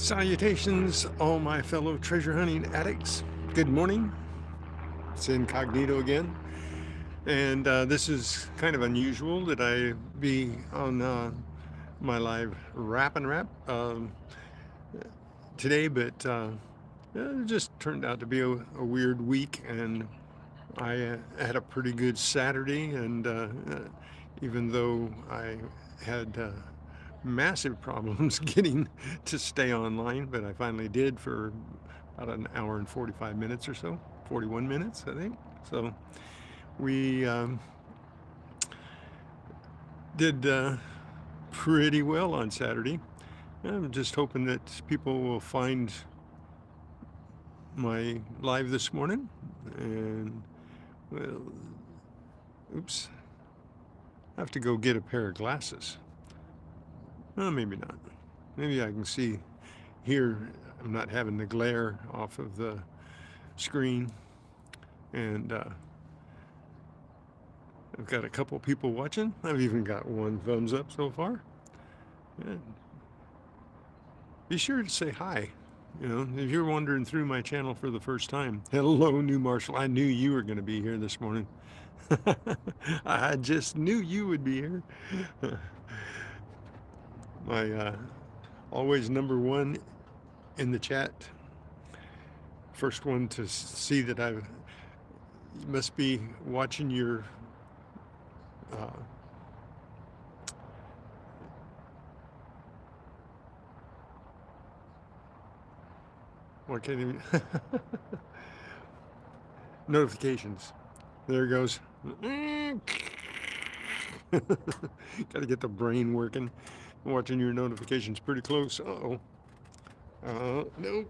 Salutations, all my fellow treasure hunting addicts. Good morning. It's Incognito again. And this is kind of unusual that I be on my live rap and rap today, but it just turned out to be a weird week. And I had a pretty good Saturday. And even though I had massive problems getting to stay online, but I finally did for about an hour and 45 minutes or so, 41 minutes, I think. So we did pretty well on Saturday. I'm just hoping that people will find my live this morning. And, well, oops, I have to go get a pair of glasses. Well, maybe not. Maybe I can see here. I'm not having the glare off of the screen. And I've got a couple people watching. I've even got one thumbs up so far. And be sure to say hi. You know, if you're wandering through my channel for the first time, hello, New Marshall. I knew you were going to be here this morning. I just knew you would be here. My always number one in the chat. First one to see that you must be watching your what can you notifications. There it goes. Got to get the brain working. Watching your notifications pretty close. Uh-oh. No.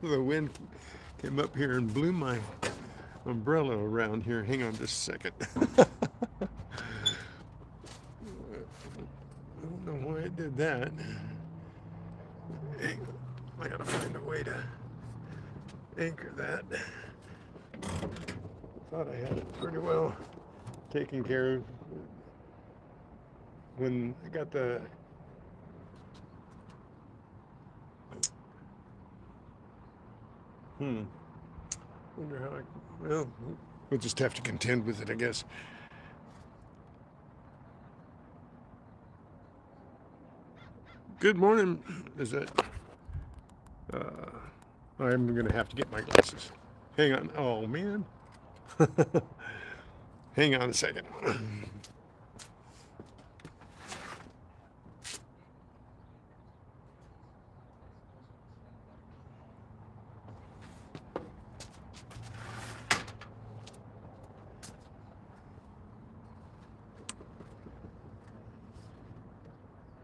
The wind came up here and blew my umbrella around here. Hang on just a second. I don't know why it did that. Hang on. I gotta find a way to anchor that. Thought I had it pretty well taken care of when I got the wonder how well, we'll just have to contend with it, I guess. Good morning. Is that I'm gonna have to get my glasses. Hang on. Oh man. Hang on a second.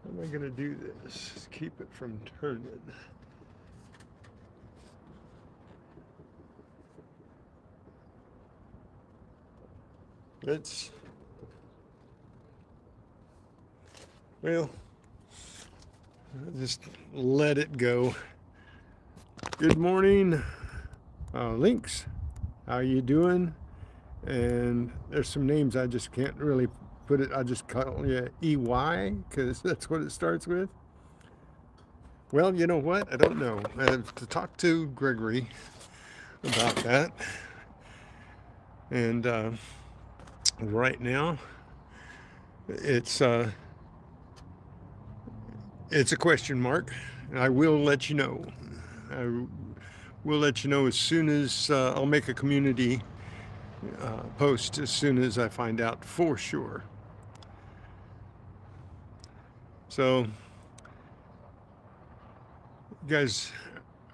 How am I gonna do this? Keep it from turning. It's, well, just let it go. Good morning, Lynx. How you doing? And there's some names I just can't really put it. I just call you EY because that's what it starts with. Well, you know what? I don't know. I have to talk to Gregory about that. And right now, it's a question mark. I will let you know. I will let you know as soon as I'll make a community post as soon as I find out for sure. So you guys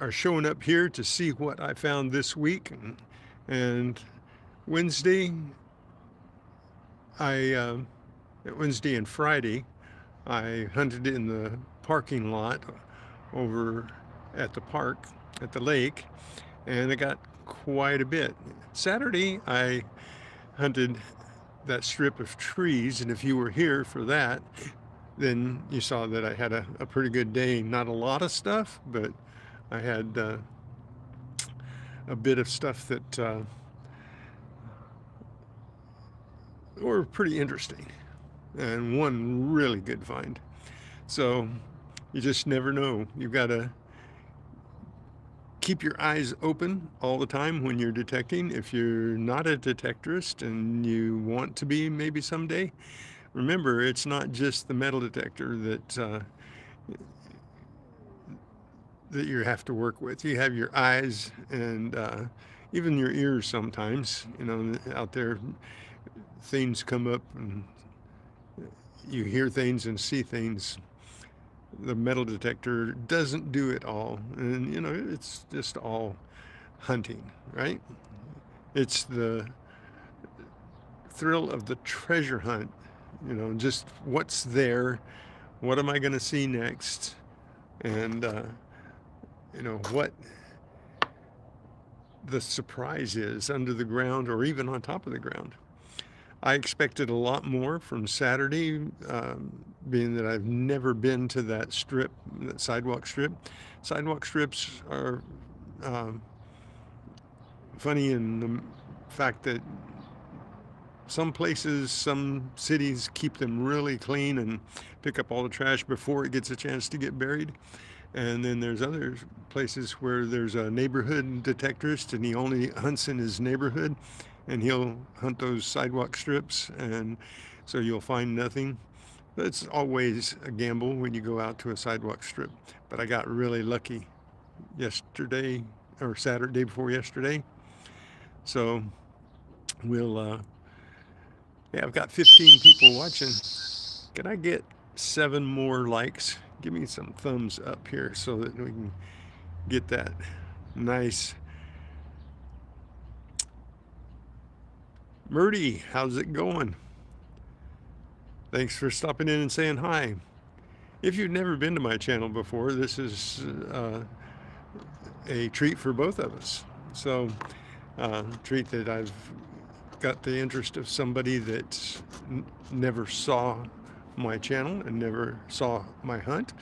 are showing up here to see what I found this week. And Wednesday and Friday, I hunted in the parking lot over at the park, at the lake, and I got quite a bit. Saturday, I hunted that strip of trees, and if you were here for that, then you saw that I had a pretty good day. Not a lot of stuff, but I had a bit of stuff that were pretty interesting, and one really good find. So you just never know. You've got to keep your eyes open all the time when you're detecting. If you're not a detectorist and you want to be maybe someday, remember it's not just the metal detector that you have to work with. You have your eyes and even your ears sometimes. You know, out there, things come up and you hear things and see things. The metal detector doesn't do it all. And, you know, it's just all hunting, right? It's the thrill of the treasure hunt, you know, just what's there, what am I going to see next, and, you know, what the surprise is under the ground or even on top of the ground. I expected a lot more from Saturday, being that I've never been to that strip, that sidewalk strip. Sidewalk strips are funny in the fact that some places, some cities keep them really clean and pick up all the trash before it gets a chance to get buried. And then there's other places where there's a neighborhood detectorist and he only hunts in his neighborhood and he'll hunt those sidewalk strips, and so you'll find nothing. It's always a gamble when you go out to a sidewalk strip. But I got really lucky yesterday, or Saturday before yesterday. So we'll, yeah, I've got 15 people watching. Can I get 7 more likes? Give me some thumbs up here so that we can get that nice. Murdy, how's it going? Thanks for stopping in and saying hi. If you've never been to my channel before, this is a treat for both of us. So, treat that I've got the interest of somebody that never saw my channel and never saw my hunt,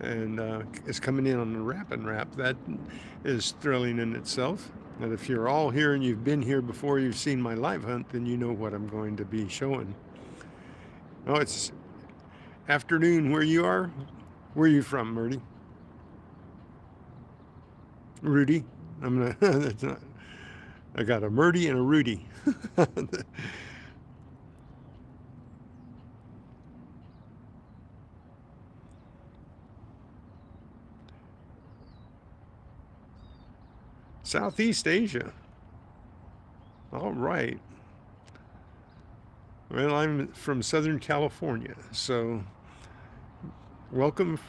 and is coming in on the wrap and wrap. That is thrilling in itself. And if you're all here and you've been here before, you've seen my live hunt, then you know what I'm going to be showing. Oh, it's afternoon where you are. Where are you from, Murdy? Rudy? I'm gonna. That's not. I got a Murdy and a Rudy. Southeast Asia. All right. Well, I'm from Southern California, so welcome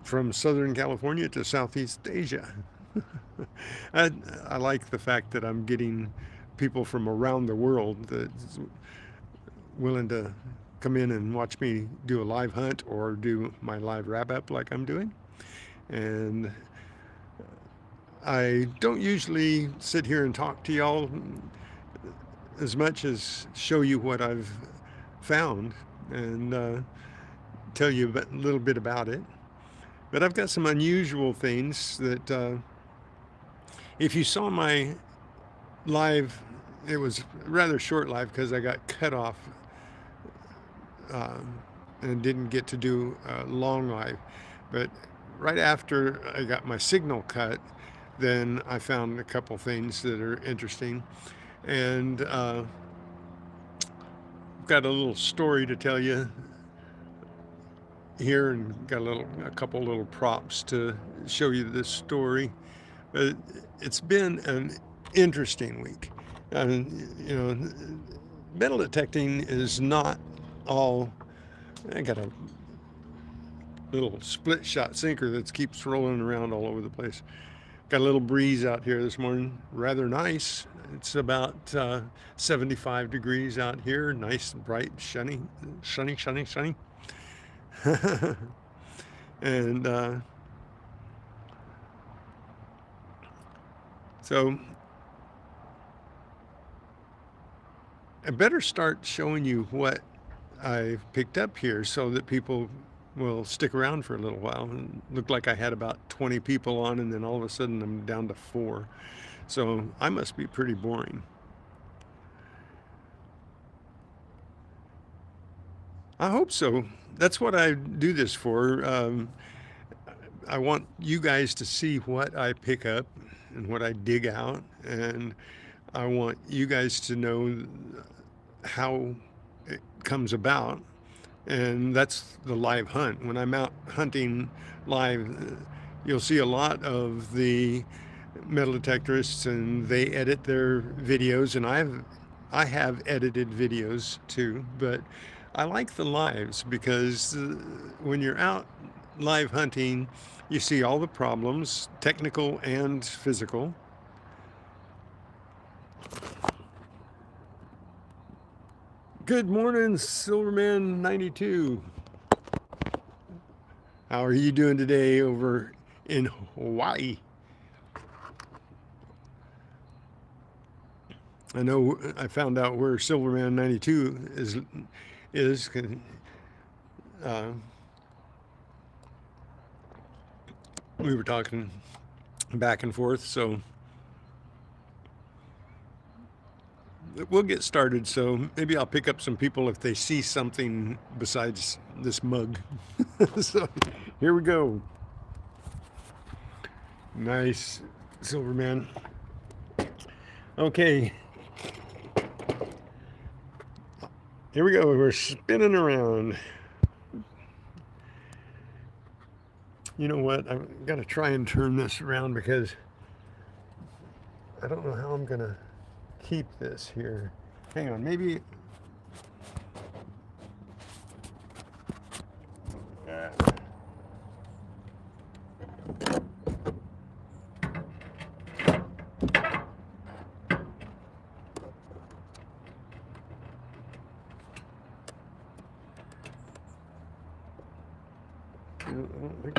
from Southern California to Southeast Asia. I like the fact that I'm getting people from around the world that's willing to come in and watch me do a live hunt or do my live wrap up like I'm doing. And I don't usually sit here and talk to y'all as much as show you what I've found and tell you a little bit about it. But I've got some unusual things that if you saw my live, it was rather short live because I got cut off and didn't get to do a long live. But right after I got my signal cut, then I found a couple things that are interesting. And I've got a little story to tell you here, and got a couple little props to show you this story. But it's been an interesting week. You know, metal detecting is not all. I got a little split shot sinker that keeps rolling around all over the place. Got a little breeze out here this morning, rather nice. It's about 75 degrees out here, nice, bright, sunny. And so I better start showing you what I picked up here so that people will stick around for a little while. And it looked like I had about 20 people on, and then all of a sudden I'm down to 4. So I must be pretty boring. I hope so. That's what I do this for. I want you guys to see what I pick up and what I dig out, and I want you guys to know how it comes about, and that's the live hunt. When I'm out hunting live, you'll see a lot of the metal detectorists, and they edit their videos, and I have edited videos too, but I like the lives because when you're out live hunting, you see all the problems, technical and physical. Good morning, Silverman 92. How are you doing today over in Hawaii? I know I found out where Silverman 92 is. Uh, we were talking back and forth, so we'll get started. So maybe I'll pick up some people if they see something besides this mug. So here we go. Nice, Silverman. Okay. Here we go. We're spinning around. You know what? I've got to try and turn this around because I don't know how I'm going to keep this here. Hang on. Maybe. I don't think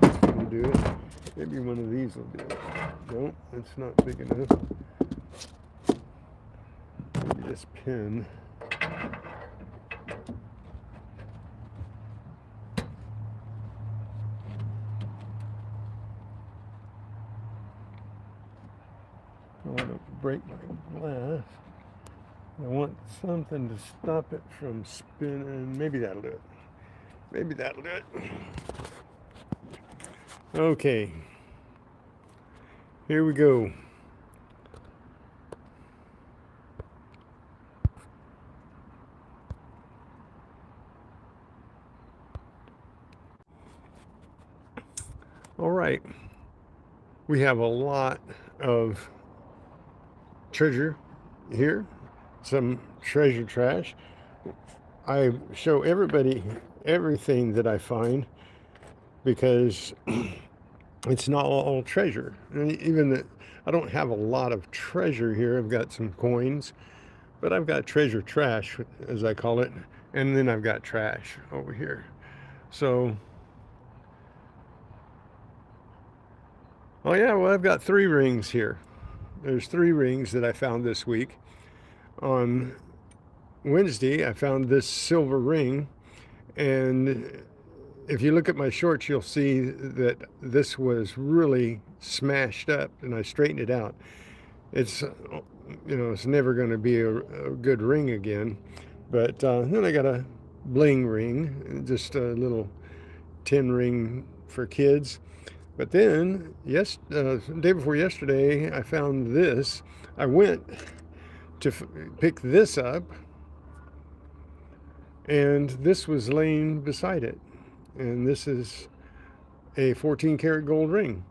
that's going to do it. Maybe one of these will do it. No, it's not big enough. Maybe this pin. I want to break my glass. I want something to stop it from spinning. Maybe that'll do it. Maybe that'll do it. Okay. Here we go. All right. We have a lot of treasure here, some treasure trash. I show everybody everything that I find because it's not all treasure. And even that, I don't have a lot of treasure here. I've got some coins, but I've got treasure trash, as I call it, and then I've got trash over here. So, oh yeah, well, I've got 3 rings here. There's 3 rings that I found this week. On Wednesday, I found this silver ring, and if you look at my shorts, you'll see that this was really smashed up, and I straightened it out. It's, it's never going to be a good ring again. But then I got a bling ring, just a little tin ring for kids. But then, the day before yesterday, I found this. I went to pick this up, and this was laying beside it. And this is a 14 karat gold ring.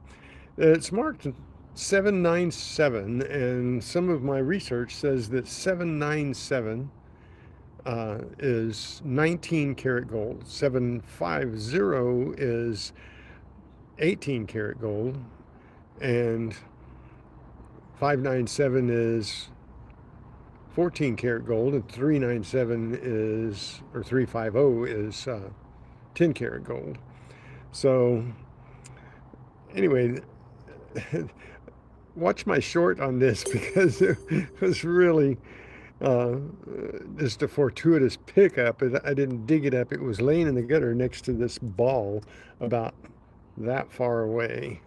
It's marked 797, and some of my research says that 797 is 19 karat gold. 750 is 18 karat gold, and 597 is 14 karat gold, and 397 is, or 350 is 10 karat gold. So anyway, watch my short on this because it was really just a fortuitous pickup. I didn't dig it up. It was laying in the gutter next to this ball about that far away.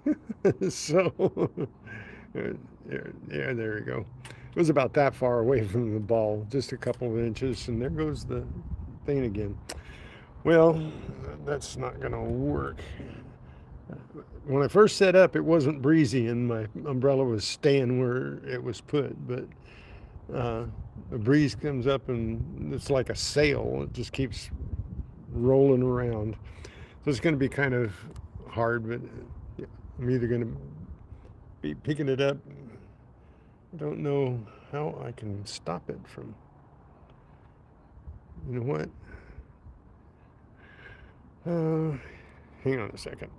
So yeah, there you go. It was about that far away from the ball, just a couple of inches, and there goes the thing again. Well, that's not going to work. When I first set up, it wasn't breezy, and my umbrella was staying where it was put. But uh, the breeze comes up, and it's like a sail. It just keeps rolling around. So it's going to be kind of hard, but I'm either going to be picking it up. I don't know how I can stop it from. You know what? Hang on a second.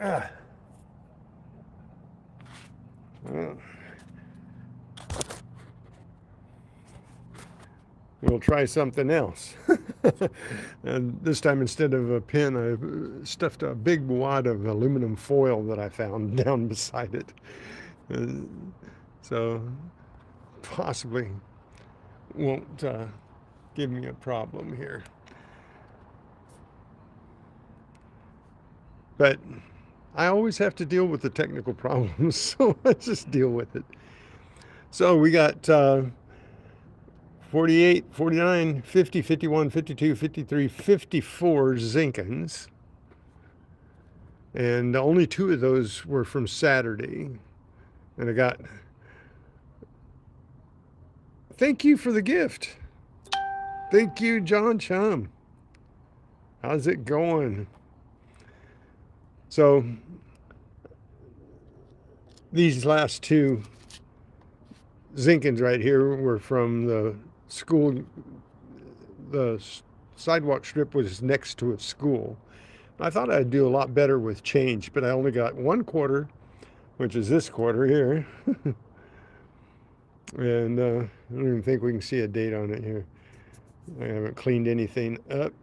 Ah. Well, we'll try something else. And this time, instead of a pin, I stuffed a big wad of aluminum foil that I found down beside it. Uh, so possibly won't give me a problem here. But I always have to deal with the technical problems, so I just deal with it. So we got 48, 49, 50, 51, 52, 53, 54 Zinkins. And only two of those were from Saturday. And I got, thank you for the gift. Thank you, John Chum. How's it going? So these last two Zinkins right here were from the school. The sidewalk strip was next to a school. I thought I'd do a lot better with change, but I only got 1/4, which is this quarter here. And I don't even think we can see a date on it here. I haven't cleaned anything up.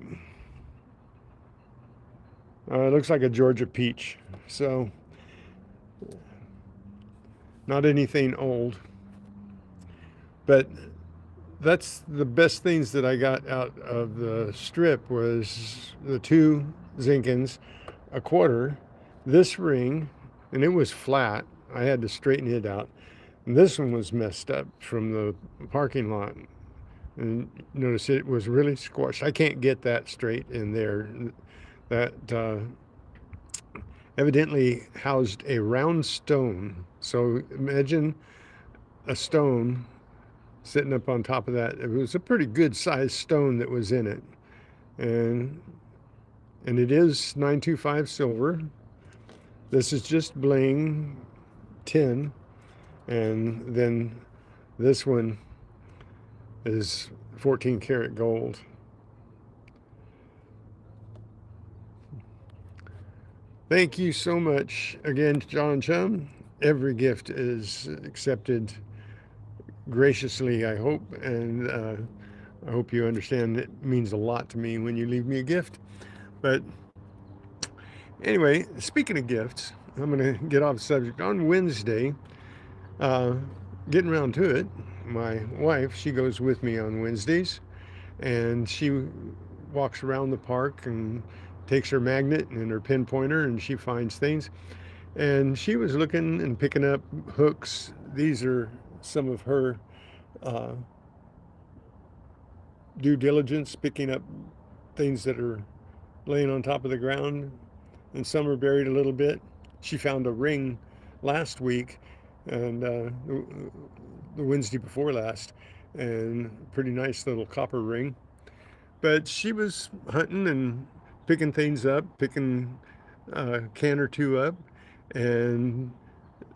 It looks like a Georgia peach, so not anything old. But that's the best things that I got out of the strip was the two Zinkins, 1/4, this ring, and it was flat. I had to straighten it out. And this one was messed up from the parking lot. And notice it was really squashed. I can't get that straight in there. That evidently housed a round stone. So imagine a stone sitting up on top of that. It was a pretty good sized stone that was in it. And it is 925 silver. This is just bling tin. And then this one is 14 karat gold. Thank you so much again, John Chum. Every gift is accepted graciously, I hope, and I hope you understand it means a lot to me when you leave me a gift. But anyway, speaking of gifts, I'm going to get off the subject. On Wednesday, getting around to it, my wife, she goes with me on Wednesdays, and she walks around the park and takes her magnet and her pinpointer, and she finds things. And she was looking and picking up hooks. These are some of her due diligence, picking up things that are laying on top of the ground, and some are buried a little bit. She found a ring last week, and the Wednesday before last, and pretty nice little copper ring. But she was hunting and picking things up, picking a can or two up, and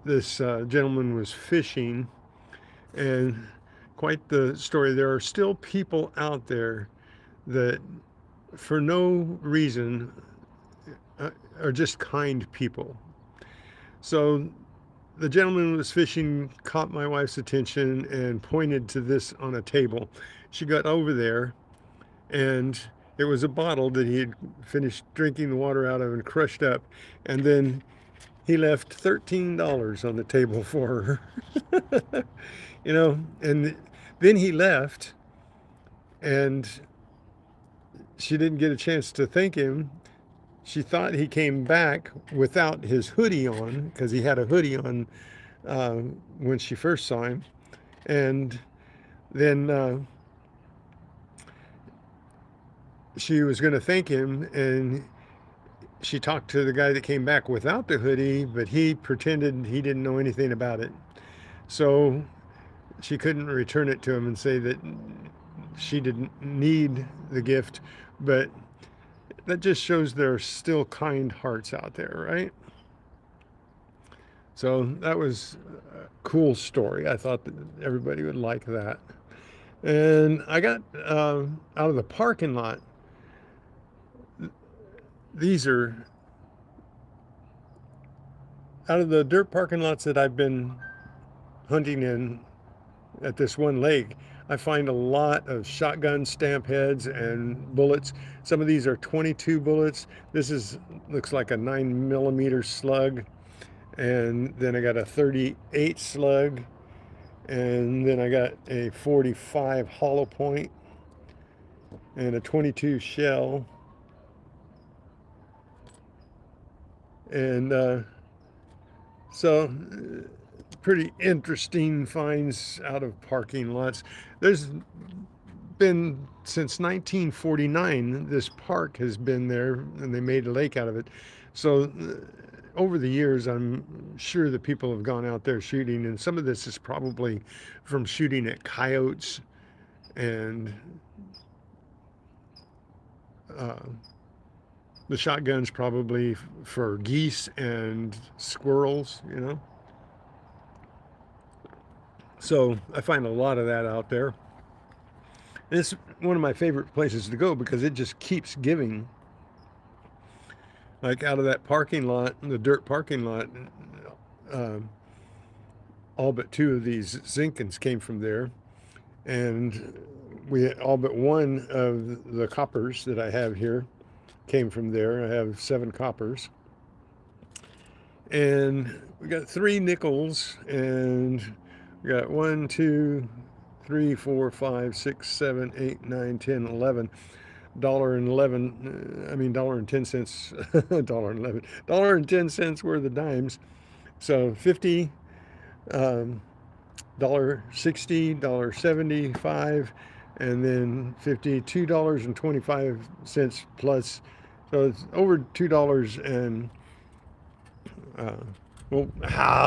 this gentleman was fishing, and quite the story. There are still people out there that, for no reason, are just kind people. So the gentleman was fishing, caught my wife's attention, and pointed to this on a table. She got over there, and It was a bottle that he had finished drinking the water out of and crushed up. And then he left $13 on the table for her. And then he left, and she didn't get a chance to thank him. She thought he came back without his hoodie on, because he had a hoodie on uh, when she first saw him. And then she was going to thank him, and she talked to the guy that came back without the hoodie, but he pretended he didn't know anything about it. So she couldn't return it to him and say that she didn't need the gift. But that just shows there are still kind hearts out there, right? So that was a cool story. I thought that everybody would like that. And I got out of the parking lot. These are out of the dirt parking lots that I've been hunting in at this one lake. I find a lot of shotgun stamp heads and bullets. Some of these are 22 bullets. This looks like a 9mm slug. And then I got a 38 slug. And then I got a 45 hollow point and a 22 shell. And so pretty interesting finds out of parking lots. There's been since 1949, this park has been there, and they made a lake out of it. So over the years, I'm sure that people have gone out there shooting, and some of this is probably from shooting at coyotes and uh, the shotgun's probably for geese and squirrels. So I find a lot of that out there. It's one of my favorite places to go because it just keeps giving. Like out of that parking lot, the dirt parking lot, uh, all but two of these Zinkins came from there. And all but one of the coppers that I have here came from there. I have 7 coppers. And we got 3 nickels, and we got 1, 2, 3, 4, 5, 6, 7, 8, 9, 10, 11. $1.10, $1.10 worth of dimes. So 50, $1.60, $1.75, and then $52.25 plus. So it's over $2 and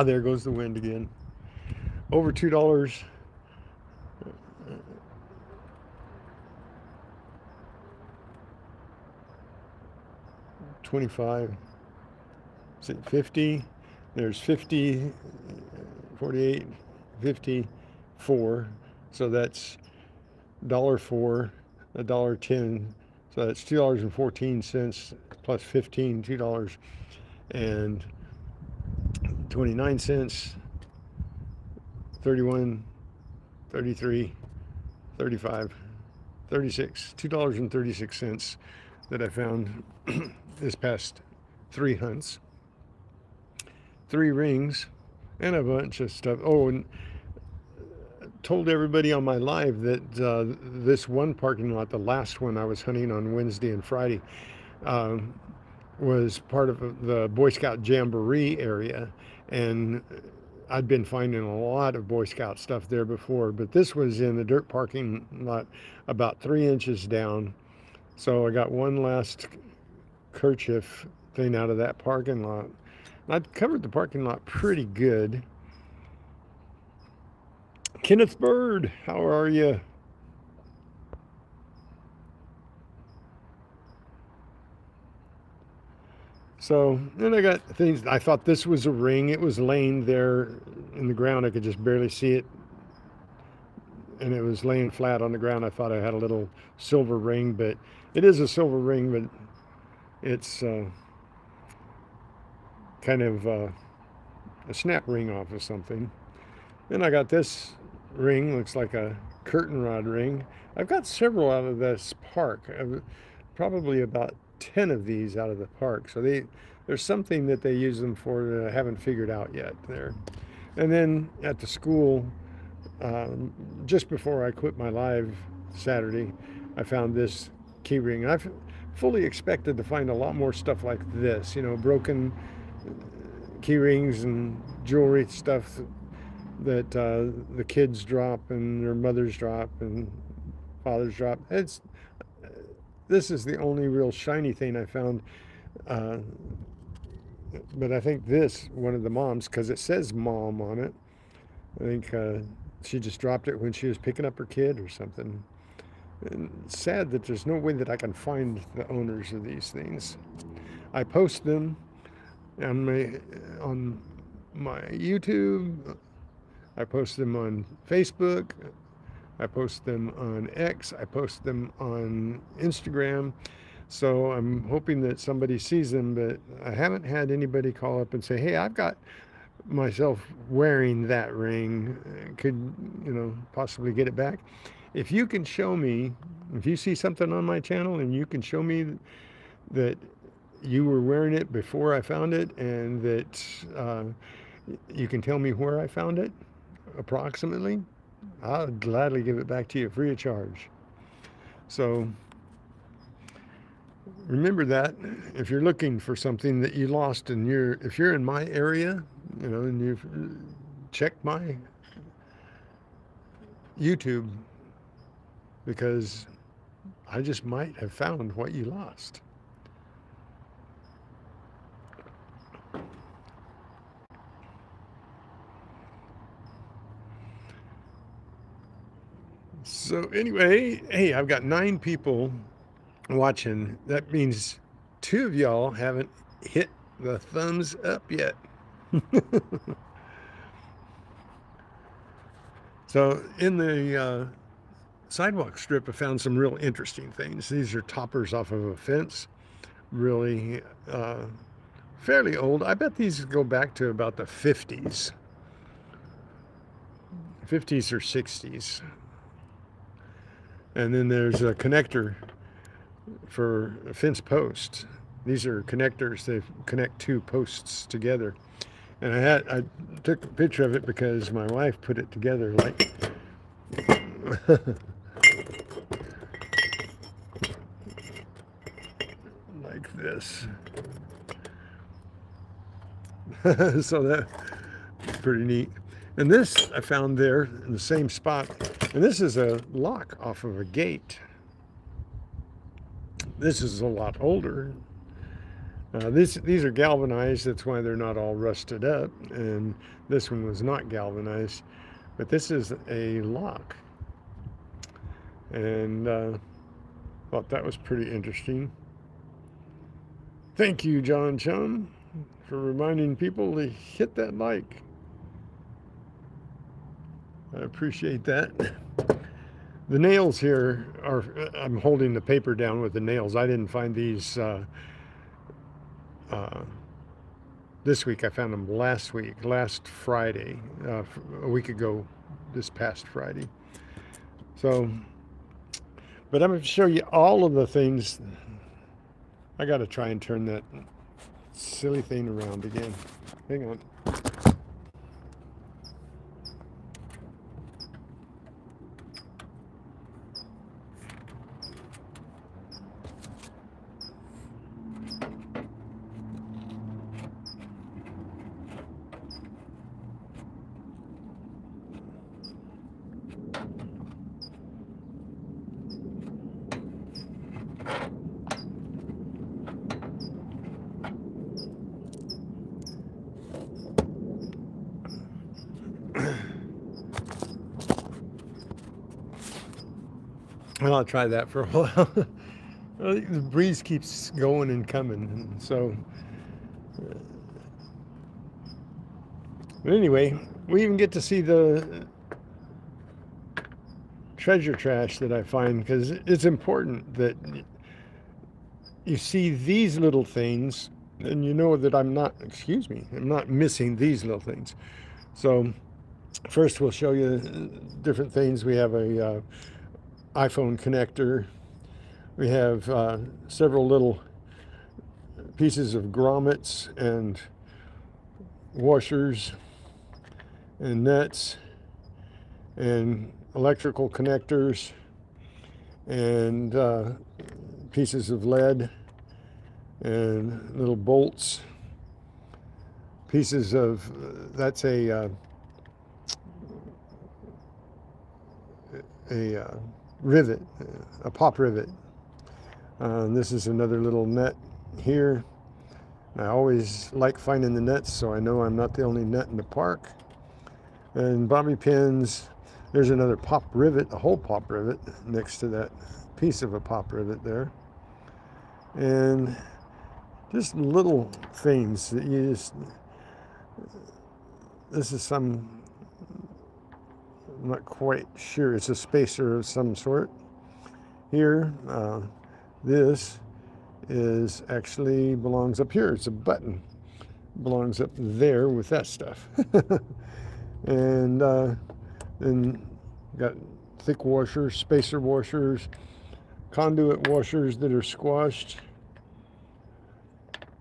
there goes the wind again. Over $2. 25, 50, there's 50, 48, 54, so that's $1.04, $1.10, so that's $2.14 plus 15, $2.29, 31, 33, 35, 36, $2.36 that I found this past 3 hunts, 3 rings, and a bunch of stuff. Oh, and told everybody on my live that this one parking lot, the last one I was hunting on Wednesday and Friday, was part of the Boy Scout Jamboree area, and I'd been finding a lot of Boy Scout stuff there before, but this was in the dirt parking lot about 3 inches down. So I got one last kerchief thing out of that parking lot. I've covered the parking lot pretty good. Kenneth Bird, how are you? So then I got things. I thought this was a ring. It was laying there in the ground. I could just barely see it. And it was laying flat on the ground. I thought I had a little silver ring, but it is a silver ring, but it's kind of a snap ring off of something. Then I got this ring, looks like a curtain rod ring. I've got several out of this park. probably about 10 of these out of the park. So there's something that they use them for that I haven't figured out yet there. And then at the school, um, just before I quit my live Saturday, I found this key ring. I've fully expected to find a lot more stuff like this, broken key rings and jewelry stuff that the kids drop and their mothers drop and fathers drop. This is the only real shiny thing I found. Uh, but I think this, one of the moms, because it says mom on it, I think she just dropped it when she was picking up her kid or something. And it's sad that there's no way that I can find the owners of these things. I post them on my YouTube. I post them on Facebook. I post them on X. I post them on Instagram. So I'm hoping that somebody sees them, but I haven't had anybody call up and say, hey, I've got myself wearing that ring. Could, possibly get it back? If you can show me, if you see something on my channel and you can show me that you were wearing it before I found it and that you can tell me where I found it approximately, I'll gladly give it back to you free of charge. So remember that if you're looking for something that you lost and if you're in my area, and you've checked my YouTube, because I just might have found what you lost. So anyway, hey, I've got 9 people watching. That means 2 of y'all haven't hit the thumbs up yet. So in the sidewalk strip, I found some real interesting things. These are toppers off of a fence, really fairly old. I bet these go back to about the 50s or 60s. And then there's a connector for a fence post. These are connectors. They connect 2 posts together. And I took a picture of it because my wife put it together like like this. So that's pretty neat. And this I found there in the same spot. And this is a lock off of a gate. This is a lot older. These are galvanized. That's why they're not all rusted up. And this one was not galvanized. But this is a lock. And thought that was pretty interesting. Thank you, John Chum, for reminding people to hit that like. I appreciate that. The nails here are, I'm holding the paper down with the nails. I didn't find these this week. I found them last Friday, a week ago, this past Friday. So, but I'm going to show you all of the things. I got to try and turn that silly thing around again. Hang on. Well, I'll try that for a while. Well, the breeze keeps going and coming, and so. But anyway, we even get to see the treasure trash that I find, because it's important that you see these little things and you know that I'm not missing these little things. So first we'll show you different things. We have a iPhone connector. We have several little pieces of grommets and washers and nuts and electrical connectors and pieces of lead and little bolts, pieces of, that's a rivet, a pop rivet. This is another little nut here. I always like finding the nuts, so I know I'm not the only nut in the park. And bobby pins. There's another pop rivet, a whole pop rivet next to that piece of a pop rivet there. And just little things that you just, this is some, I'm not quite sure, it's a spacer of some sort. Here, this is actually belongs up here. It's a button. Belongs up there with that stuff. And then got thick washers, spacer washers, conduit washers that are squashed,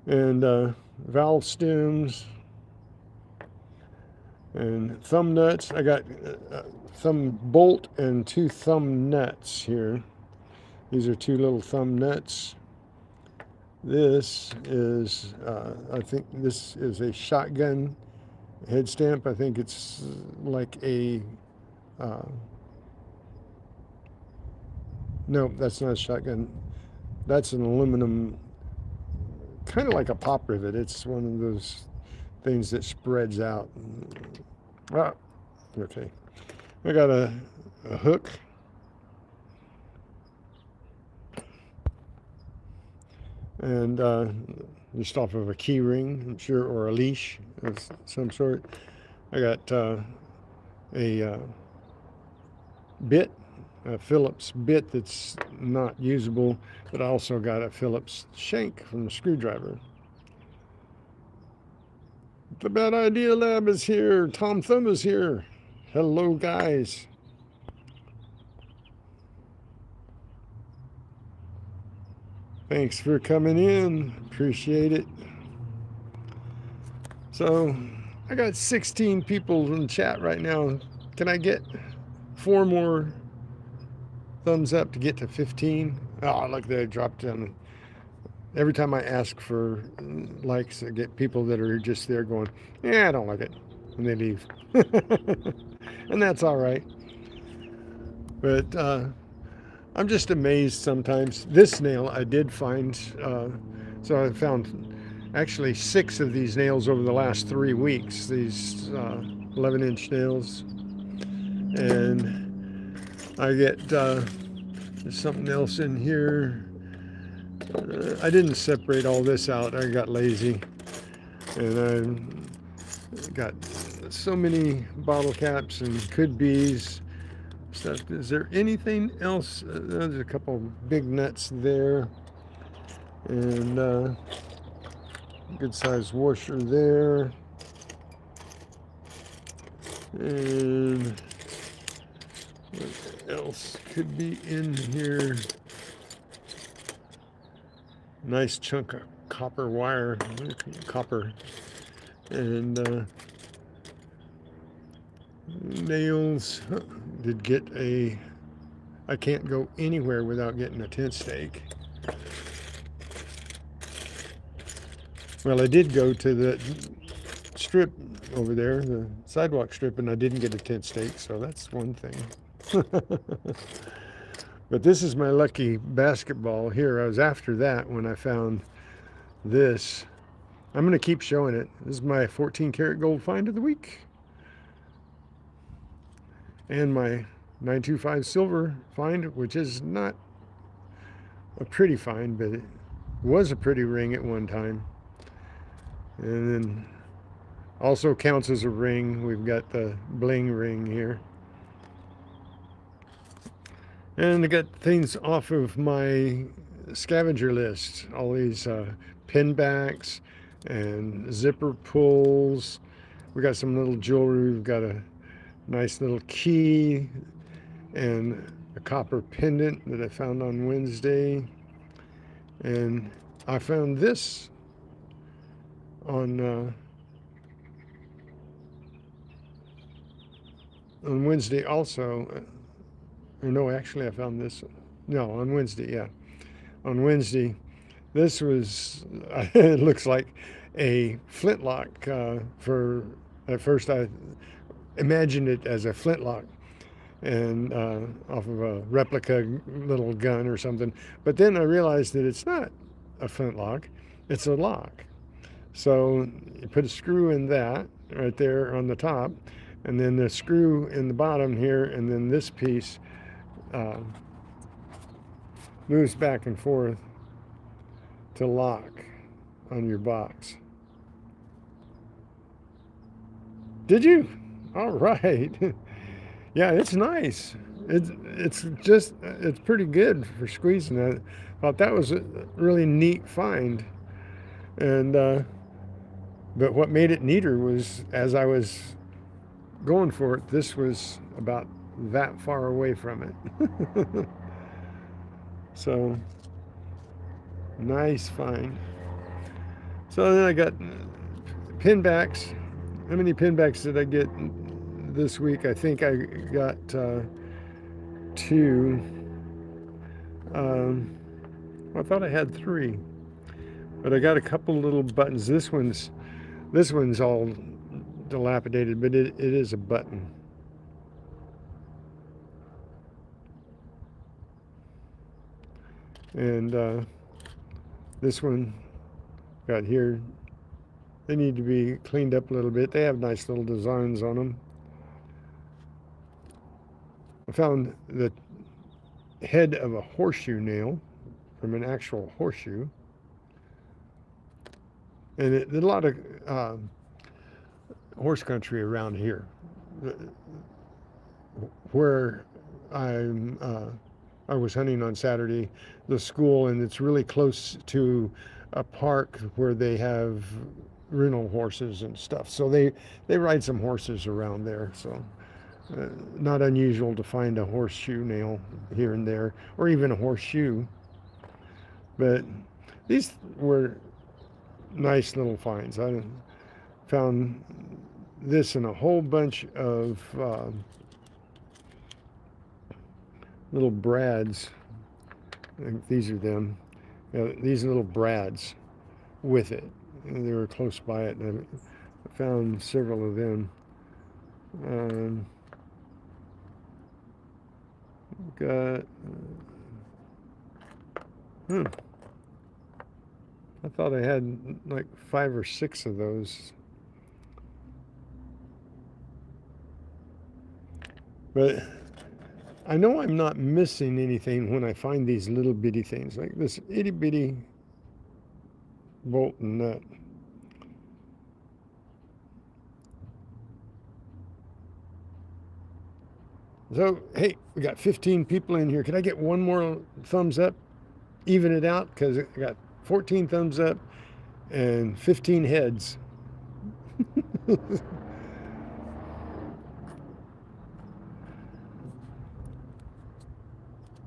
and valve stems, and thumb nuts. I got thumb bolt and 2 thumb nuts here. These are 2 little thumb nuts. This is, I think this is a shotgun head stamp. I think it's like a, no, that's not a shotgun. That's an aluminum, kind of like a pop rivet. It's one of those things that spreads out. Ah, okay. I got a hook. And just off of a key ring, I'm sure, or a leash of some sort. I got a bit, a Phillips bit that's not usable, but I also got a Phillips shank from the screwdriver. The Bad Idea Lab is here. Tom Thumb is here. Hello, guys. Thanks for coming in. Appreciate it. So, I got 16 people in chat right now. Can I get 4 more thumbs up to get to 15? Oh, look, they dropped down. Every time I ask for likes, I get people that are just there going, yeah, I don't like it. And they leave. And that's all right. But I'm just amazed sometimes. This nail I did find, so I found actually 6 of these nails over the last 3 weeks, these 11-inch nails. And I get, there's something else in here. I didn't separate all this out. I got lazy. And I got so many bottle caps and could be's stuff. Is there anything else? There's a couple big nuts there. And good sized washer there. And what else could be in here? Nice chunk of copper wire, copper, and nails. Did get a, I can't go anywhere without getting a tent stake. Well, I did go to the strip over there, the sidewalk strip, and I didn't get a tent stake, so that's one thing. But this is my lucky basketball here. I was after that when I found this. I'm going to keep showing it. This is my 14 karat gold find of the week. And my 925 silver find, which is not a pretty find, but it was a pretty ring at one time. And then also counts as a ring. We've got the bling ring here. And I got things off of my scavenger list. All these pin backs and zipper pulls. We got some little jewelry. We've got a nice little key and a copper pendant that I found on Wednesday, and I found this on Wednesday also. Or no, actually, I found this. No, on Wednesday, yeah, on Wednesday. This was. It looks like a flintlock. For at first, I imagined it as a flintlock and off of a replica little gun or something. But then I realized that it's not a flintlock; it's a lock. So you put a screw in that right there on the top, and then the screw in the bottom here, and then this piece uh, moves back and forth to lock on your box. Did you? All right. Yeah, it's nice. It's pretty good for squeezing it. Thought that was a really neat find, and but what made it neater was as I was going for it, this was about that far away from it. So nice find. So then I got pin backs. How many pin backs did I get this week? I think I got two. Um, I thought I had three, but I got a couple little buttons. This one's all dilapidated, but it is a button. And this one got here. They need to be cleaned up a little bit. They have nice little designs on them. I found the head of a horseshoe nail from an actual horseshoe. And there's a lot of horse country around here. Where I was hunting on Saturday, the school, and it's really close to a park where they have rental horses and stuff. So they ride some horses around there. So not unusual to find a horseshoe nail here and there, or even a horseshoe. But these were nice little finds. I found this in a whole bunch of little brads. I think these are them. These little brads with it. And they were close by it, and I found several of them. Got. I thought I had like 5 or 6 of those. But I know I'm not missing anything when I find these little bitty things, like this itty bitty bolt and nut. So, hey, we got 15 people in here. Can I get one more thumbs up? Even it out? Because I got 14 thumbs up and 15 heads.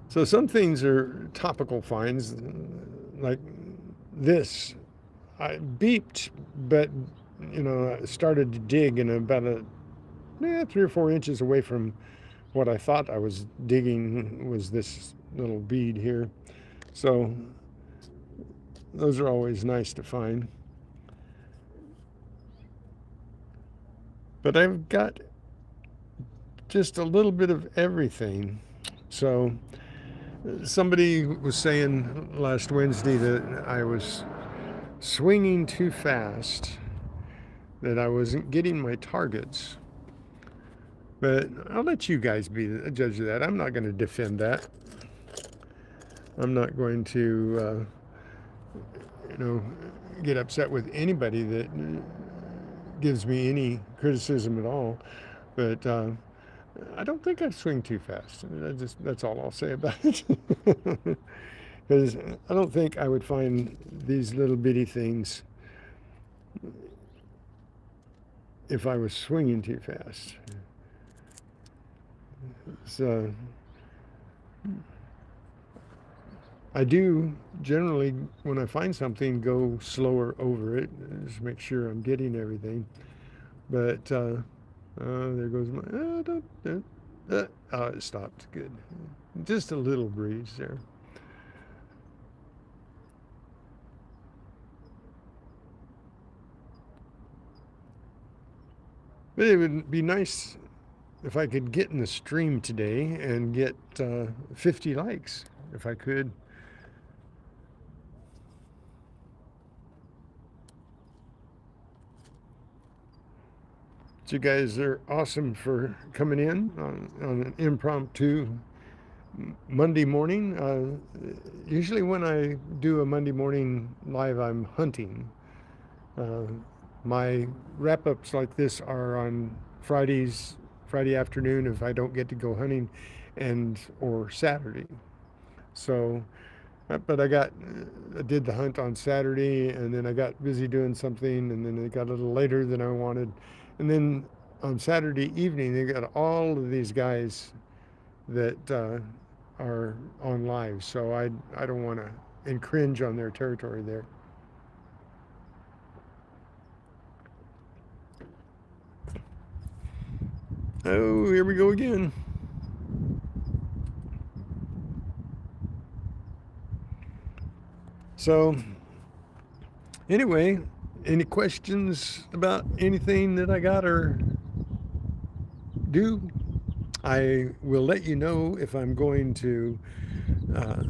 So some things are topical finds, like this. I beeped, but I started to dig, and about 3 or 4 inches away from what I thought I was digging was this little bead here. So those are always nice to find. But I've got just a little bit of everything. So somebody was saying last Wednesday that I was swinging too fast, that I wasn't getting my targets. But I'll let you guys be the judge of that. I'm not going to defend that. I'm not going to, get upset with anybody that gives me any criticism at all. But I don't think I swing too fast. That's all I'll say about it. Because I don't think I would find these little bitty things if I was swinging too fast. So I do generally, when I find something, go slower over it, just make sure I'm getting everything. But there goes my. Oh, it stopped. Good. Just a little breeze there. But it would be nice if I could get in the stream today and get 50 likes, if I could. So you guys are awesome for coming in on an impromptu Monday morning. Usually when I do a Monday morning live, I'm hunting. Uh, my wrap-ups like this are on Friday afternoon if I don't get to go hunting, and or Saturday. So, but I did the hunt on Saturday, and then I got busy doing something, and then it got a little later than I wanted, and then on Saturday evening they got all of these guys that are on live, so I don't want to infringe on their territory there. Oh, here we go again. So, anyway, any questions about anything that I got or do? I will let you know if I'm going to uh,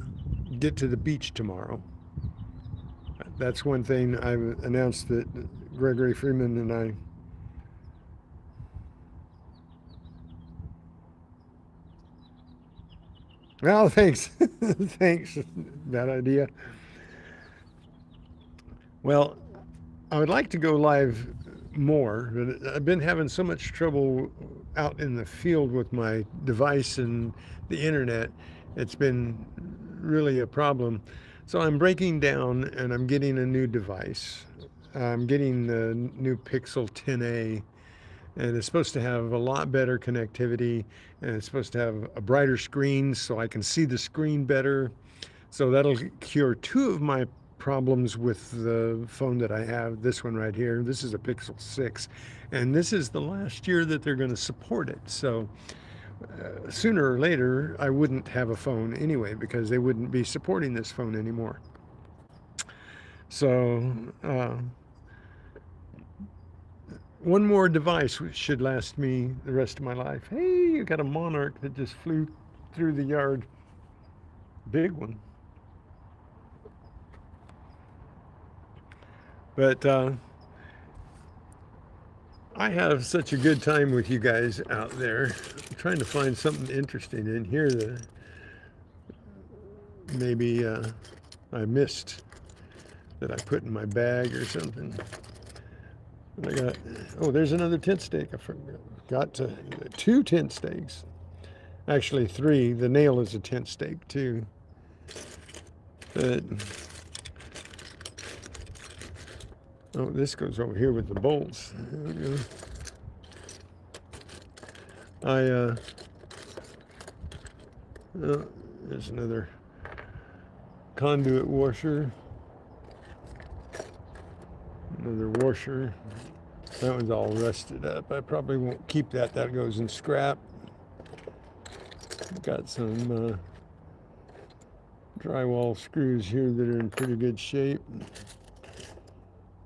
get to the beach tomorrow. That's one thing I've announced that Gregory Freeman and I. Well, thanks. Thanks. Bad idea. Well, I would like to go live more, but I've been having so much trouble out in the field with my device and the internet. It's been really a problem. So I'm breaking down and I'm getting a new device. I'm getting the new Pixel 10a, and it's supposed to have a lot better connectivity, and it's supposed to have a brighter screen so I can see the screen better. So that'll cure two of my problems with the phone that I have. This one right here, this is a Pixel 6, and this is the last year that they're going to support it. So sooner or later, I wouldn't have a phone anyway because they wouldn't be supporting this phone anymore. So one more device should last me the rest of my life. Hey, you got a monarch that just flew through the yard. Big one. But I have such a good time with you guys out there. I'm trying to find something interesting in here that maybe I missed, that I put in my bag or something. I got, oh, there's another tent stake. I forgot to, two tent stakes. Actually, three. The nail is a tent stake too. But, oh, this goes over here with the bolts. There we go. Oh, there's another conduit washer. Another washer. That one's all rusted up. I probably won't keep that. That goes in scrap. Got some drywall screws here that are in pretty good shape.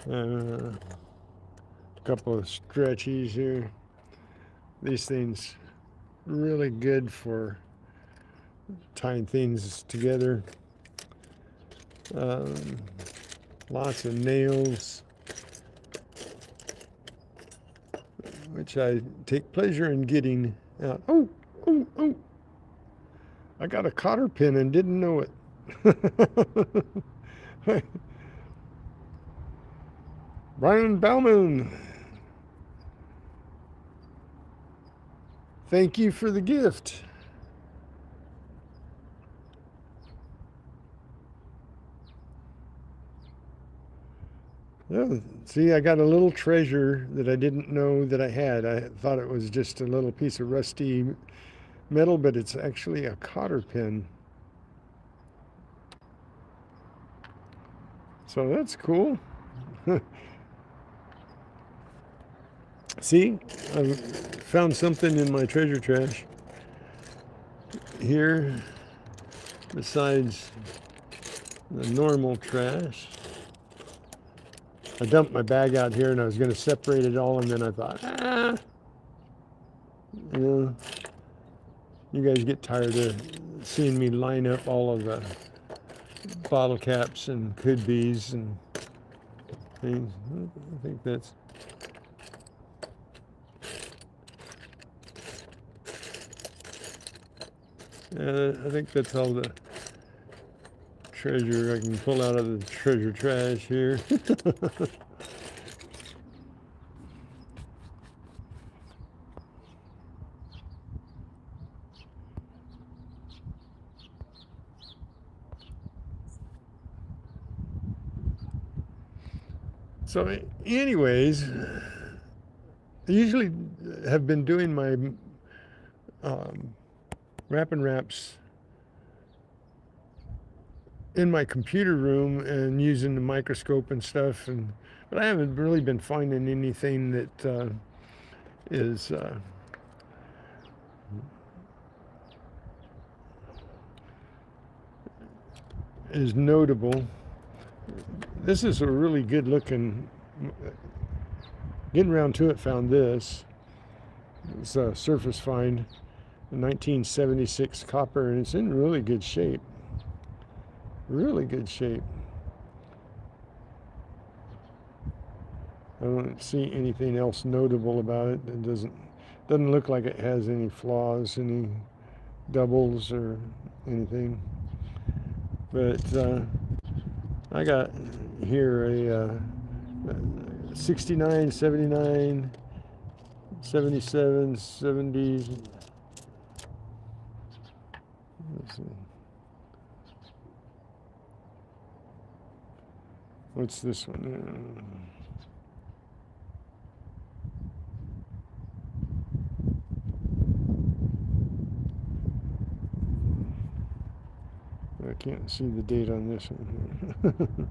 A couple of stretchies here. These things really good for tying things together. Lots of nails, which I take pleasure in getting out. Oh, oh, oh. I got a cotter pin and didn't know it. Brian Bauman, thank you for the gift. Oh, see, I got a little treasure that I didn't know that I had. I thought it was just a little piece of rusty metal, but it's actually a cotter pin. So that's cool. See, I found something in my treasure trash here besides the normal trash. I dumped my bag out here and I was going to separate it all, and then I thought, you know, you guys get tired of seeing me line up all of the bottle caps and could be's and things. I think that's I think that's all the treasure I can pull out of the treasure trash here. So, anyways, I usually have been doing my wrap and wraps in my computer room and using the microscope and stuff, but I haven't really been finding anything that is is notable. This is a really good looking. Getting around to it, found this. It's a surface find, a 1976 copper, and it's in really good shape. Really good shape. I don't see anything else notable about it. It doesn't look like it has any flaws, any doubles or anything. But I got here a 69, 79, 77, 70. Let's see. What's this one? I can't see the date on this one here.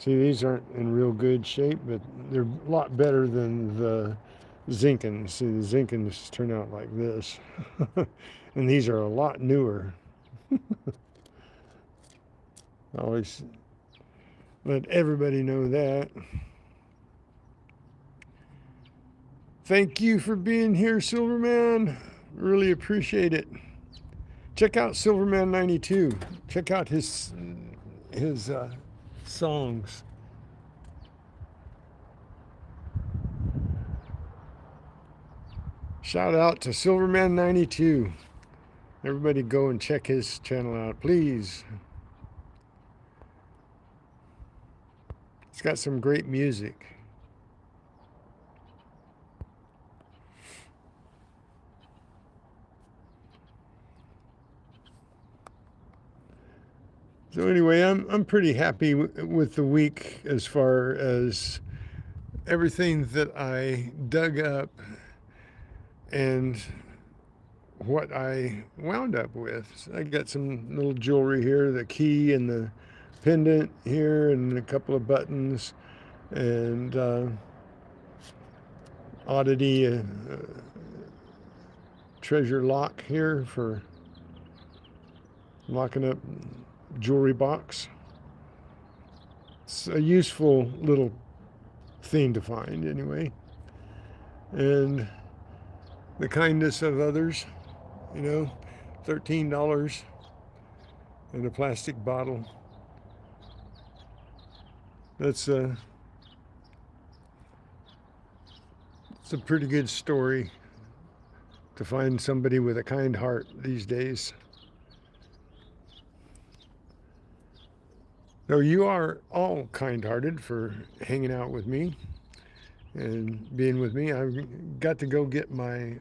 See, these aren't in real good shape, but they're a lot better than the Zinkins. See, the Zinkins turn out like this. And these are a lot newer. I always let everybody know that. Thank you for being here, Silverman. Really appreciate it. Check out Silverman92. Check out his songs. Shout out to Silverman92. Everybody go and check his channel out, please. It's got some great music. So anyway, I'm pretty happy with the week as far as everything that I dug up and what I wound up with. So I got some little jewelry here, the key and the pendant here, and a couple of buttons, and oddity treasure lock here for locking up jewelry box. It's a useful little thing to find anyway. And the kindness of others, you know, $13 in a plastic bottle. That's it's a pretty good story to find somebody with a kind heart these days. So you are all kind-hearted for hanging out with me. and being with me. I got to go get my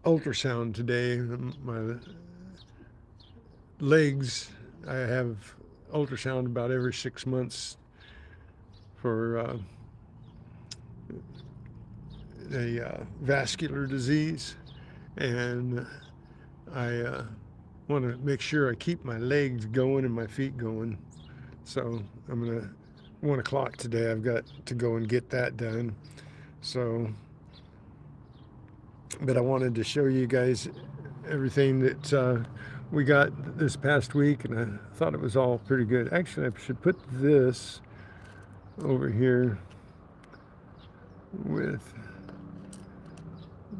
ultrasound today. My legs, I have ultrasound about every 6 months for a vascular disease, and I want to make sure I keep my legs going and my feet going. So I'm gonna 1 o'clock today. I've got to go and get that done. So, but I wanted to show you guys everything that we got this past week, and I thought it was all pretty good. Actually, I should put this over here with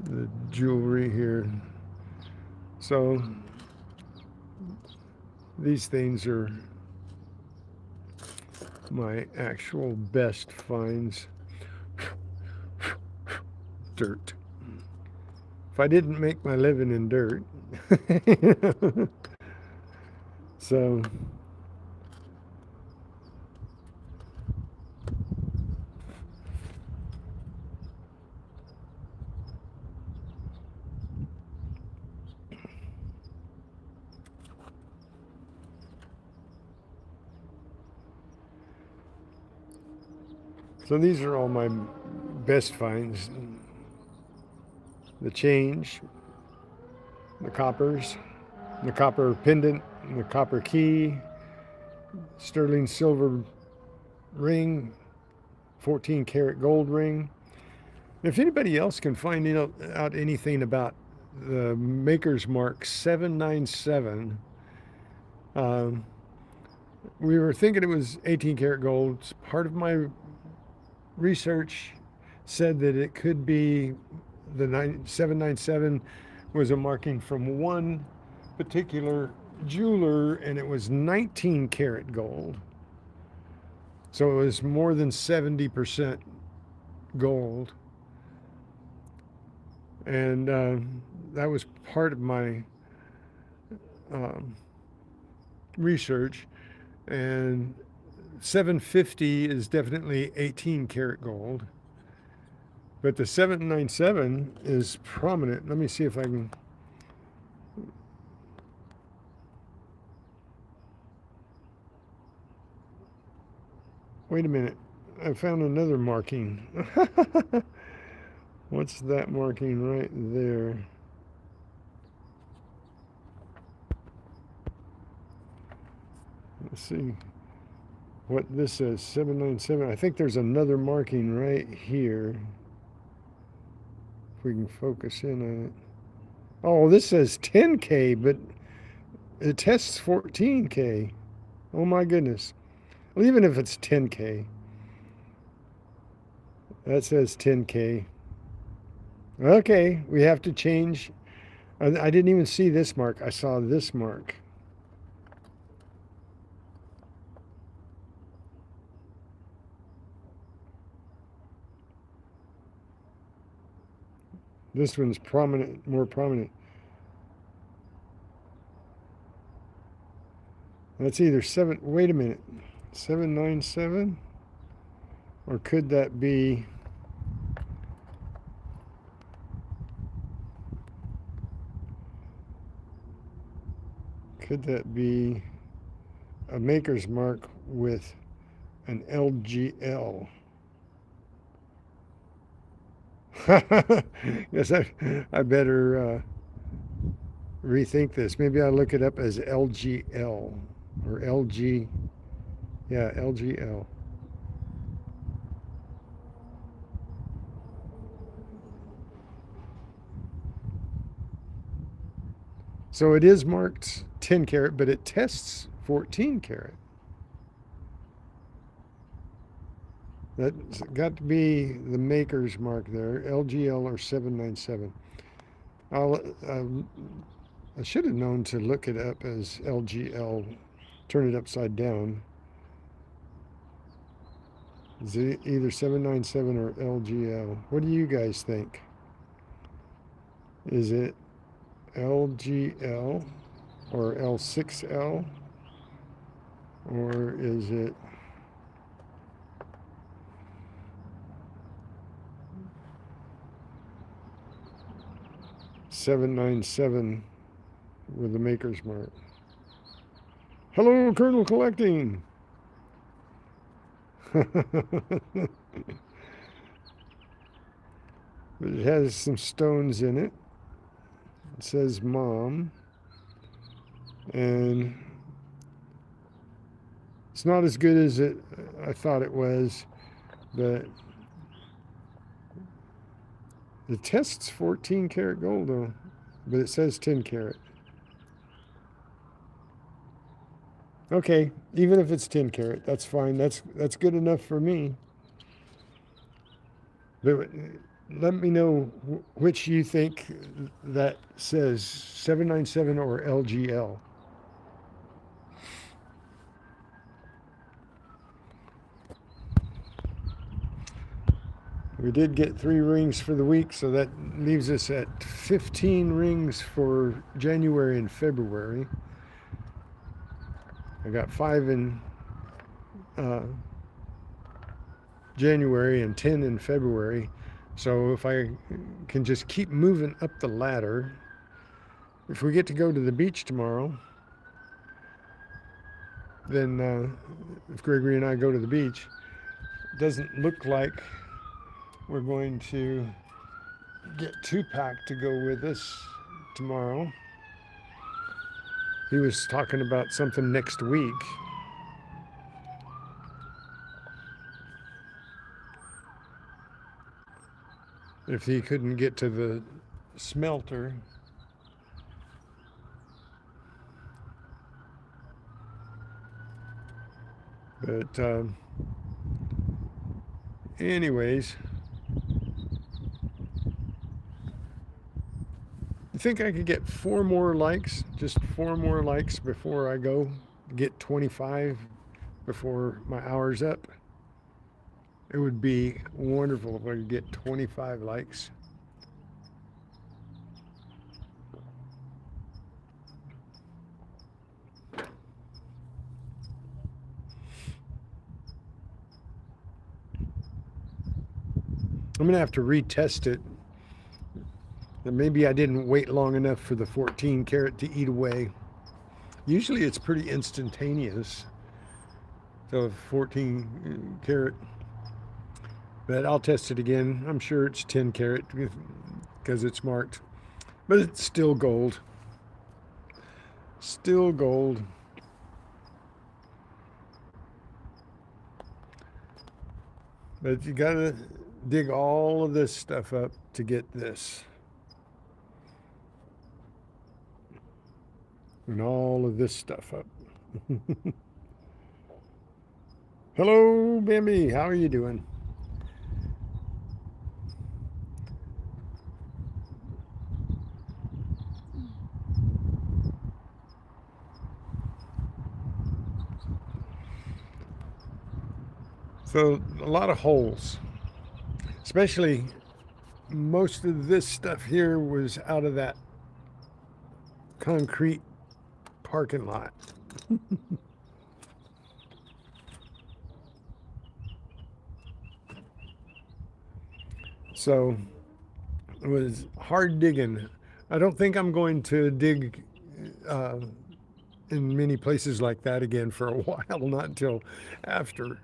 the jewelry here. So these things are my actual best finds. Dirt. If I didn't make my living in dirt. So these are all my best finds. The change, the coppers, the copper pendant, the copper key, sterling silver ring, 14 karat gold ring. If anybody else can find out anything about the Maker's Mark 797, um, we were thinking it was 18 karat gold. Part of my research said that it could be the 797 was a marking from one particular jeweler, and it was 19 karat gold. So it was more than 70% gold. And that was part of my um, research. And 750 is definitely 18 karat gold. But the 797 is prominent. Let me see if I can. Wait a minute. I found another marking. What's that marking right there? Let's see what this says. 797. I think there's another marking right here. If we can focus in on it. Oh, this says 10K, but it tests 14K. Oh my goodness. Well, even if it's 10K, that says 10K. Okay, we have to change. I didn't even see this mark. I saw this mark. This one's prominent, more prominent. That's either wait a minute, 797? Or could that be, a Maker's Mark with an LGL? Yes, I better rethink this. Maybe I'll look it up as LGL or LG. Yeah, LGL. So it is marked 10 karat, but it tests 14 karat. That's got to be the Maker's Mark there, LGL or 797. I should have known to look it up as LGL, turn it upside down. Is it either 797 or LGL? What do you guys think? Is it LGL or L6L? Or is it 797 with the maker's mark. Hello, Colonel Collecting. But it has some stones in it. It says Mom. And it's not as good as I thought it was, but the test's 14 karat gold though, but it says 10 karat. Okay, even if it's 10 karat, that's fine. That's good enough for me. But let me know which you think that says 797 or LGL. We did get 3 rings for the week, so that leaves us at 15 rings for January and February. I got 5 in January and 10 in February. So if I can just keep moving up the ladder, if we get to go to the beach tomorrow, then if Gregory and I go to the beach, it doesn't look like we're going to get Tupac to go with us tomorrow. He was talking about something next week. If he couldn't get to the smelter. But anyways, I think I could get 4 more likes, just 4 more likes before I go get 25 before my hour's up. It would be wonderful if I could get 25 likes. I'm going to have to retest it. And maybe I didn't wait long enough for the 14 karat to eat away. Usually it's pretty instantaneous. So 14 karat. But I'll test it again. I'm sure it's 10 karat because it's marked. But it's still gold. Still gold. But you gotta dig all of this stuff up to get this. And all of this stuff up. Hello, Bambi. How are you doing? So a lot of holes, especially most of this stuff here was out of that concrete parking lot. So it was hard digging. I don't think I'm going to dig in many places like that again for a while, not until after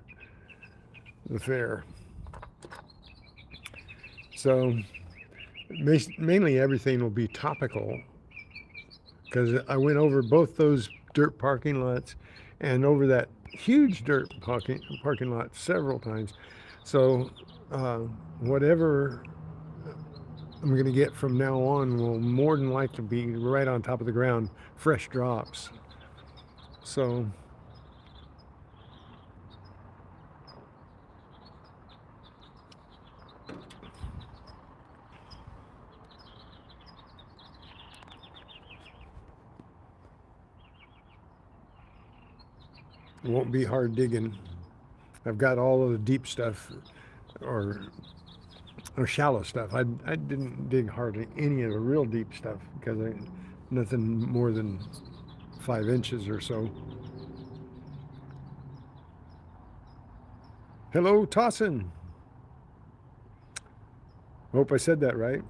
the fair. So mainly everything will be topical because I went over both those dirt parking lots and over that huge dirt parking lot several times. So whatever I'm going to get from now on will more than likely be right on top of the ground, fresh drops. So it won't be hard digging. I've got all of the deep stuff or shallow stuff. I didn't dig hardly any of the real deep stuff because nothing more than 5 inches or so. Hello, Tossin. Hope I said that right.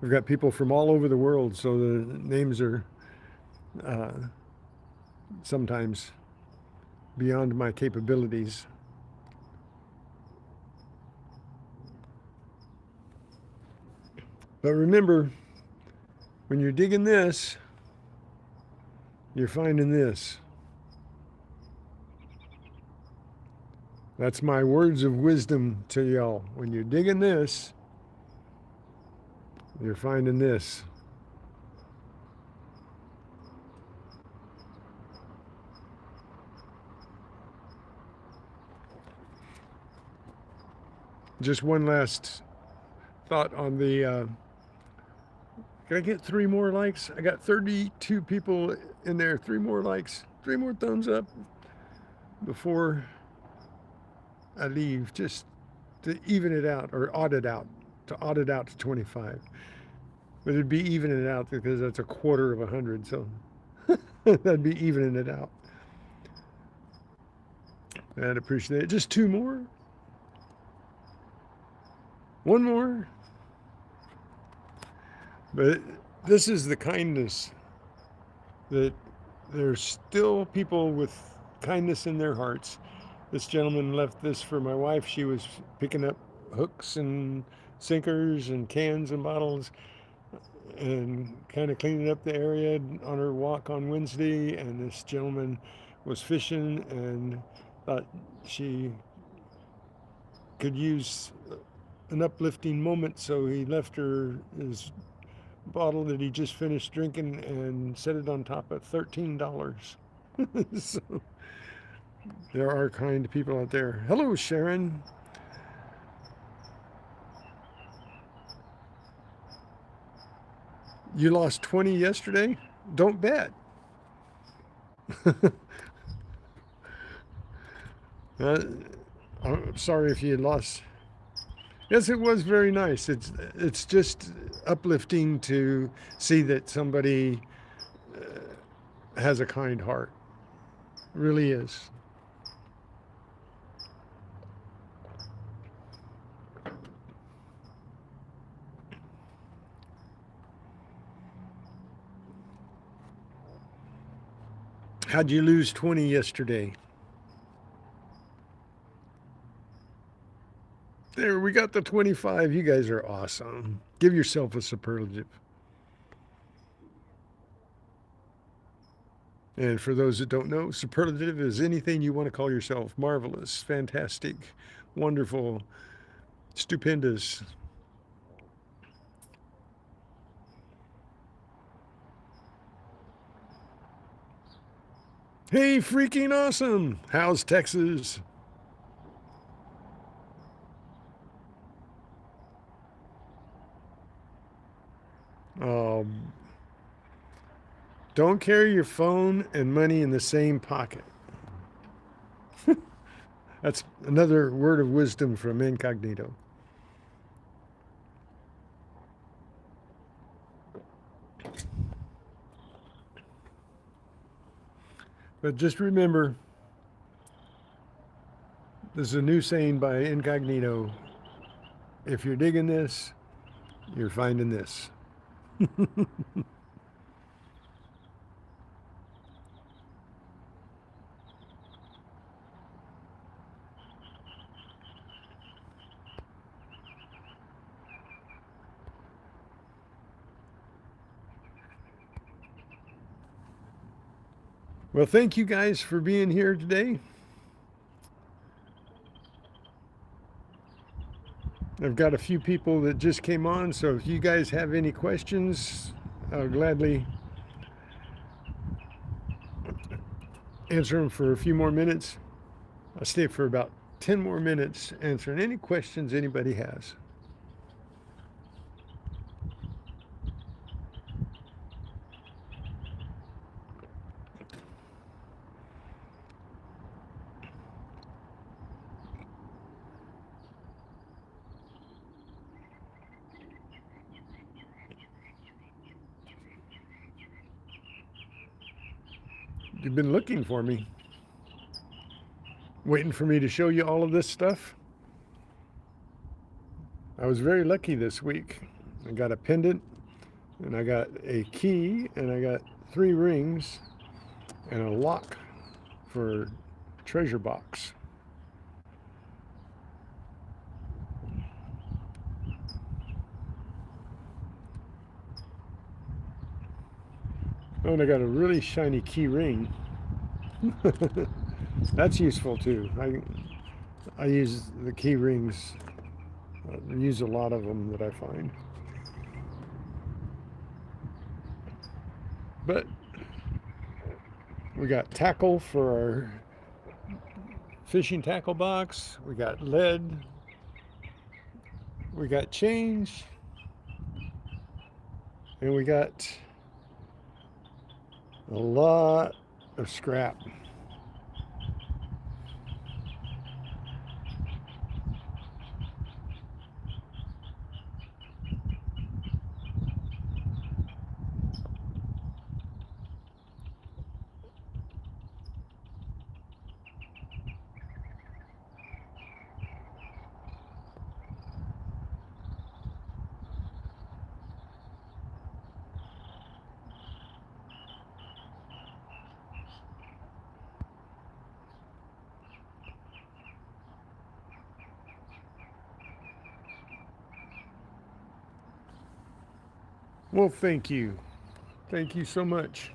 I've got people from all over the world, so the names are uh, sometimes beyond my capabilities. But remember, when you're digging this, you're finding this. That's my words of wisdom to y'all. When you're digging this, you're finding this. Just one last thought on the. Can I get 3 more likes? I got 32 people in there. 3 more likes. 3 more thumbs up before I leave, just to even it out or odd it out, to odd it out to 25. But it'd be evening it out because that's a quarter of 100, so that'd be evening it out. I'd appreciate it. Just 2 more. 1 more. But this is the kindness that there's still people with kindness in their hearts. This gentleman left this for my wife. She was picking up hooks and sinkers and cans and bottles and kind of cleaning up the area on her walk on Wednesday. And this gentleman was fishing and thought she could use an uplifting moment, so he left her his bottle that he just finished drinking and set it on top of $13. So there are kind people out there. Hello, Sharon. You lost 20 yesterday? Don't bet. I'm sorry if you lost. Yes, it was very nice. It's just uplifting to see that somebody has a kind heart. It really is. How'd you lose 20 yesterday? There, we got the 25. You guys are awesome. Give yourself a superlative. And for those that don't know, superlative is anything you want to call yourself. Marvelous, fantastic, wonderful, stupendous. Hey, freaking awesome. How's Texas? Um, don't carry your phone and money in the same pocket. That's another word of wisdom from Incognito. But just remember, this is a new saying by Incognito. If you're digging this, you're finding this. Well, thank you guys for being here today. I've got a few people that just came on, so if you guys have any questions, I'll gladly answer them for a few more minutes. I'll stay for about 10 more minutes answering any questions anybody has. You've been looking for me, waiting for me to show you all of this stuff. I was very lucky this week. I got a pendant, and I got a key, and I got 3 rings, and a lock for treasure box. Oh, and I got a really shiny key ring. That's useful too. I use the key rings. I use a lot of them that I find. But we got tackle for our fishing tackle box. We got lead. We got change. And we got a lot of scrap. Well, thank you. Thank you so much.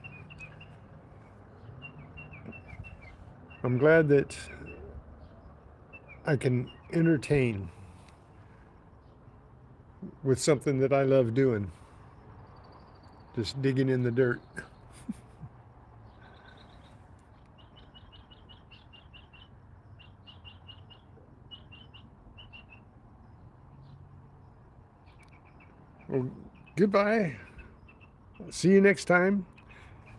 I'm glad that I can entertain with something that I love doing, just digging in the dirt. Well, goodbye. See you next time.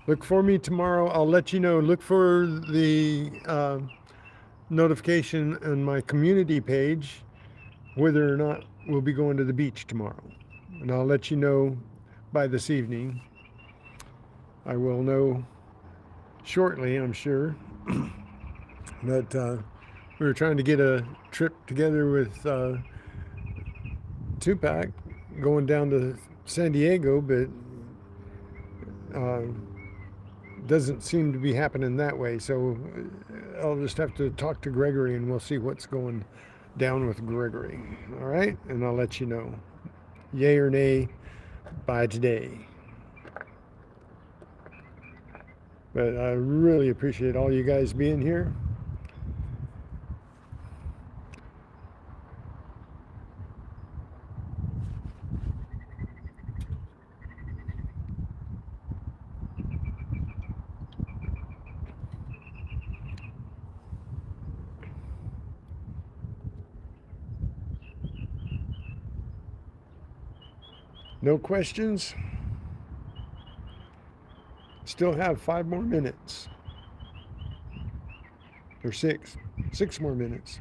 Look for me tomorrow. I'll let you know. Look for the notification on my community page whether or not we'll be going to the beach tomorrow. And I'll let you know by this evening. I will know shortly, I'm sure. But we were trying to get a trip together with Tupac going down to San Diego, but uh, doesn't seem to be happening that way. So I'll just have to talk to Gregory and we'll see what's going down with Gregory. All right? And I'll let you know. Yay or nay by today. But I really appreciate all you guys being here. No questions? Still have 5 more minutes. Or 6. 6 more minutes.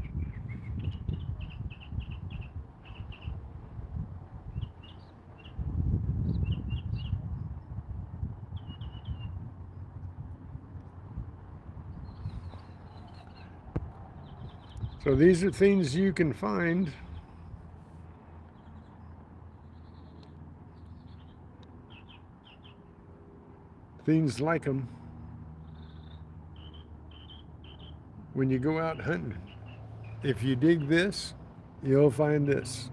So these are things you can find. Things like them when you go out hunting. If you dig this, you'll find this.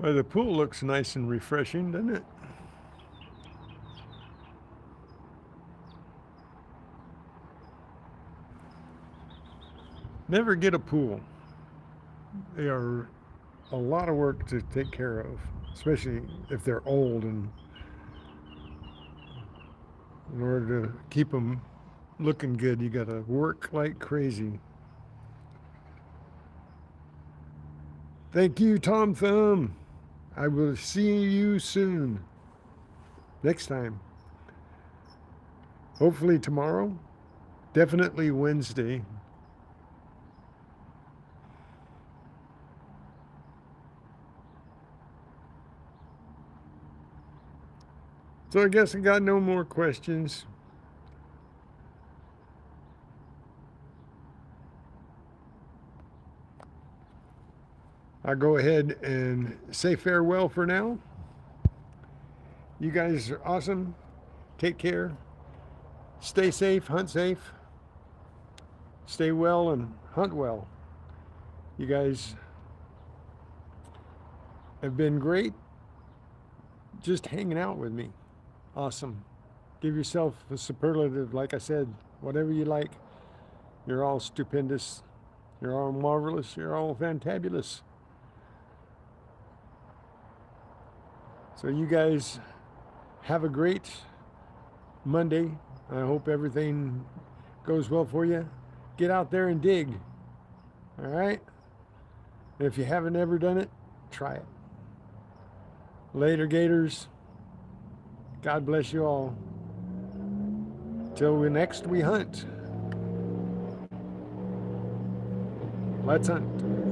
Well, the pool looks nice and refreshing, doesn't it? Never get a pool. They are a lot of work to take care of, especially if they're old, and in order to keep them looking good, you got to work like crazy. Thank you, Tom Thumb. I will see you soon. Next time. Hopefully tomorrow. Definitely Wednesday. So I guess I got no more questions. I'll go ahead and say farewell for now. You guys are awesome. Take care. Stay safe, hunt safe. Stay well and hunt well. You guys have been great just hanging out with me. Awesome. Give yourself a superlative, like I said, whatever you like. You're all stupendous. You're all marvelous. You're all fantabulous. So you guys have a great Monday. I hope everything goes well for you. Get out there and dig. All right? If you haven't ever done it, try it. Later, Gators. God bless you all. Till next we hunt. Let's hunt.